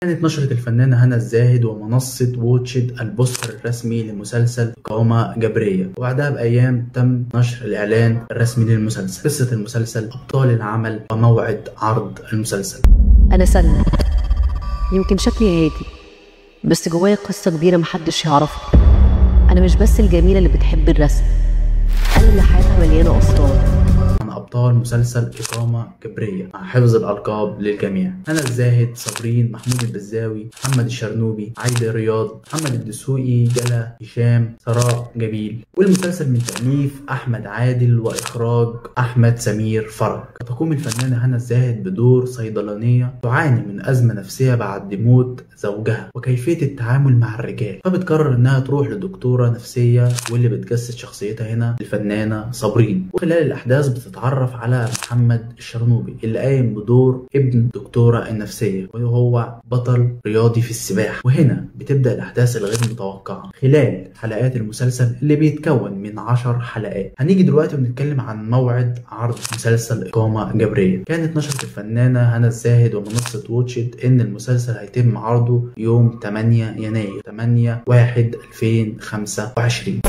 كانت نشرت الفنانة هنا الزاهد ومنصة واتشد البوستر الرسمي لمسلسل إقامة جبرية، وبعدها بأيام تم نشر الإعلان الرسمي للمسلسل. قصة المسلسل، أبطال العمل، وموعد عرض المسلسل. أنا سلمى، يمكن شكلي هادي بس جوايا قصة كبيرة محدش يعرفها. أنا مش بس الجميلة اللي بتحب الرسم، أنا اللي حياتها مليانة أسرار. عن أبطال مسلسل إقامة جبرية مع حفظ الألقاب للجميع: هنا الزاهد، صابرين، محمود البزاوي، محمد الشرنوبي، عايدة رياض، محمد الدسوقي، جلا، هشام، سراء جميل. والمسلسل من تأليف أحمد عادل وإخراج أحمد سمير فرج. تقوم الفنانة هنا الزاهد بدور صيدلانية تعاني من أزمة نفسية بعد موت زوجها وكيفية التعامل مع الرجال، فبتقرر إنها تروح لدكتورة نفسية واللي بتجسد شخصيتها هنا الفنانة صابرين. وخلال الأحداث بتتعرف على محمد الشرنوبي اللي قايم بدور ابن دكتورة النفسية، وهو بطل رياضي في السباحة. وهنا بتبدأ الأحداث الغير متوقعة خلال حلقات المسلسل اللي بيتكون من 10 حلقات. هنيجي دلوقتي ونتكلم عن موعد عرض مسلسل إقامة جبرية. كانت نشرت الفنانة هنا الزاهد ومنصة واتشد إن المسلسل هيتم عرضه يوم 8 يناير 8/1/2025.